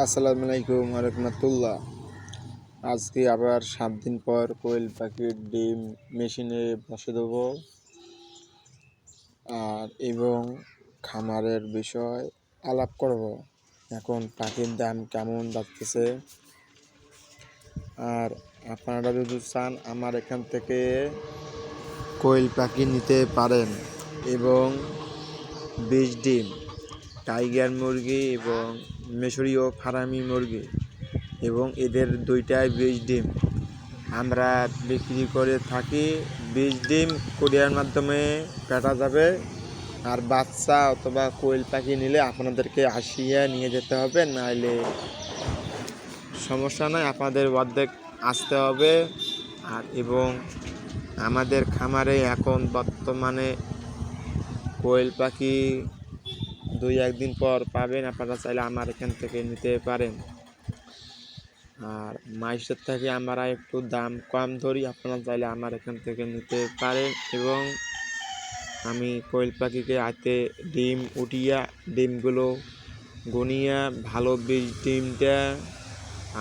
আসসালামু আলাইকুম রাহমাতুল্লাহ। আজকে আবার 7 দিন পর কোয়েল পাখির ডিম মেশিনে বসে দেবো এবং খামারের বিষয় আলাপ করব। এখন পাখির দাম কেমন যাচ্ছে, আর আপনারা যদি চান আমার এখান থেকে কোয়েল পাখি নিতে পারেন এবং 20 ডিম টাইগার মুরগি এবং মিশরীয় ফার্মি মুরগি এবং এদের দুইটাই 20 ডিম আমরা বিক্রি করে থাকি। 20 ডিম কুরিয়ার মাধ্যমে কাটা যাবে, আর বাচ্চা অথবা কোয়েল পাখি নিলে আপনাদেরকে আসিয়ে নিয়ে যেতে হবে, নাইলে সমস্যা নয়, আপনাদের অর্ধেক আসতে হবে। আর এবং আমাদের খামারে এখন বর্তমানে কোয়েল পাখি 2-1 দিন পর পাবেন। আপনারা চাইলে আমার এখান থেকে নিতে পারেন। আর মাইসের থেকে আমরা একটু দাম কম ধরি, আপনারা চাইলে আমার এখান থেকে নিতে পারেন। এবং আমি কোয়েল পাখিকে হাতে ডিম উঠিয়া ডিমগুলো গনিয়া ভালো 20 ডিমটা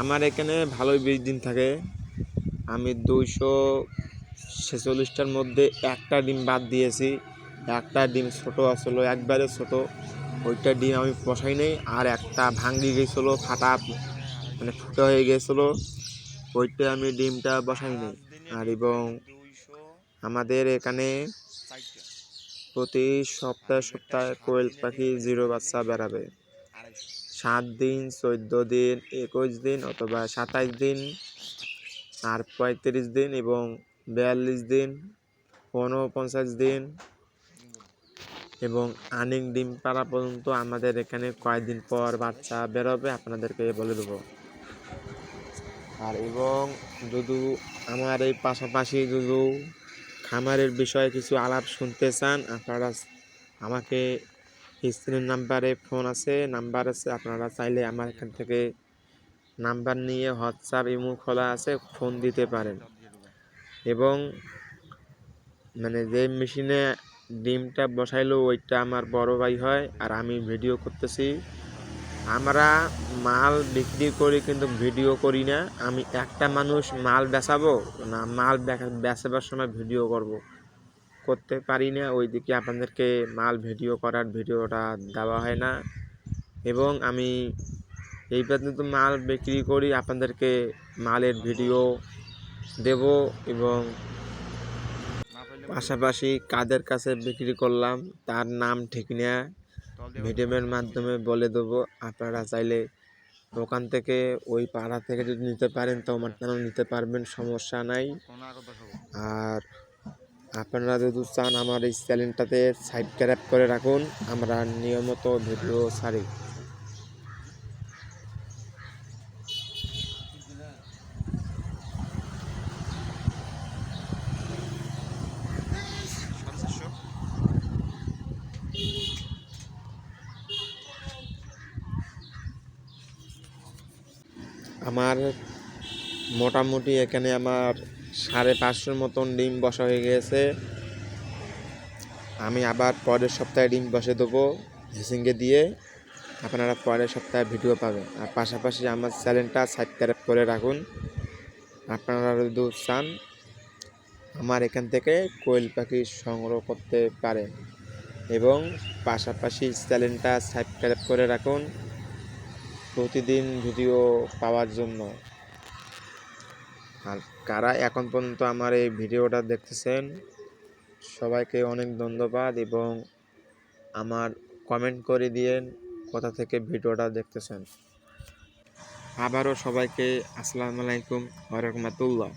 আমার এখানে ভালো 20 ডিম থাকে। আমি 246টার মধ্যে একটা ডিম বাদ দিয়েছি। একটা ডিম ছোট আসলো, একবারে ছোট, ওইটা ডিম আমি বসাই নেই। আর একটা ভাঙ্গি গেছিলো, ফাটা মানে ফুটা হয়ে গেছিলো, ওইটা আমি ডিমটা বসাই নেই। আর এবং আমাদের এখানে প্রতি সপ্তাহে কোয়েল পাখি 0 বাচ্চা বেরাবে। 7 দিন, 14 দিন, 21 দিন অথবা 27 দিন, আর 35 দিন এবং 42 দিন, 49 দিন এবং আনিং ডিম পাড়া পর্যন্ত আমাদের এখানে কয়েকদিন পর বাচ্চা বেরোবে, আপনাদেরকে বলে দেবো। আর এবং যদি আমার এই পাশাপাশি যদি খামারের বিষয়ে কিছু আলাপ শুনতে চান, আপনারা আমাকে স্ক্রিনের নাম্বারে ফোন আছে, নাম্বার আছে, আপনারা চাইলে আমার এখান থেকে নাম্বার নিয়ে হোয়াটসঅ্যাপ ইমো খোলা আছে, ফোন দিতে পারেন। এবং মানে যে মেশিনে ডিমটা বসাইলো ওইটা আমার বড় ভাই হয়, আর আমি ভিডিও করতেছি। আমরা মাল বিক্রি করি কিন্তু ভিডিও করি না। আমি একটা মানুষ মাল বেচাবো না, মাল বেচাবার সময় ভিডিও করতে পারি না, ওইদিকে আপনাদেরকে মাল ভিডিওটা দেওয়া হয় না। এবং আমি এই পর্যন্ত মাল বিক্রি করি, আপনাদেরকে মালের ভিডিও দেব। এবং পাশাপাশি কাদের কাছে বিক্রি করলাম তার নাম ঠিক না ভিডিওর মাধ্যমে বলে দেবো। আপনারা চাইলে ওখান থেকে ওই পাড়া থেকে যদি নিতে পারেন তো আমার নাম নিতে পারবেন, সমস্যা নাই। আর আপনারা যদি চান আমার এই চ্যানেলটাতে সাবস্ক্রাইব করে রাখুন, আমরা নিয়মিত ভিডিও ছাড়ি। আমার মোটামুটি এখানে আমার 550 মতন ডিম বসা হয়ে গেছে। আমি আবার পরের সপ্তাহে ডিম বসে দেবো হেসিংয়ে দিয়ে, আপনারা পরের সপ্তাহে ভিডিও পাবেন। আর পাশাপাশি আমার চ্যানেলটা সাবস্ক্রাইব করে রাখুন, আপনারা যদি চান আমার এখান থেকে কোয়েল পাখি সংগ্রহ করতে পারেন। এবং পাশাপাশি চ্যানেলটা সাবস্ক্রাইব করে রাখুন প্রতিদিন ভিডিও পাওয়ার জন্য। আর কারা এখন পর্যন্ত আমার এই ভিডিওটা দেখতেছেন সবাইকে অনেক ধন্যবাদ। এবং আমার কমেন্ট করে দিয়েন কোথা থেকে ভিডিওটা দেখতেছেন। আবারও সবাইকে আসসালামু আলাইকুম ওয়া রাহমাতুল্লাহ।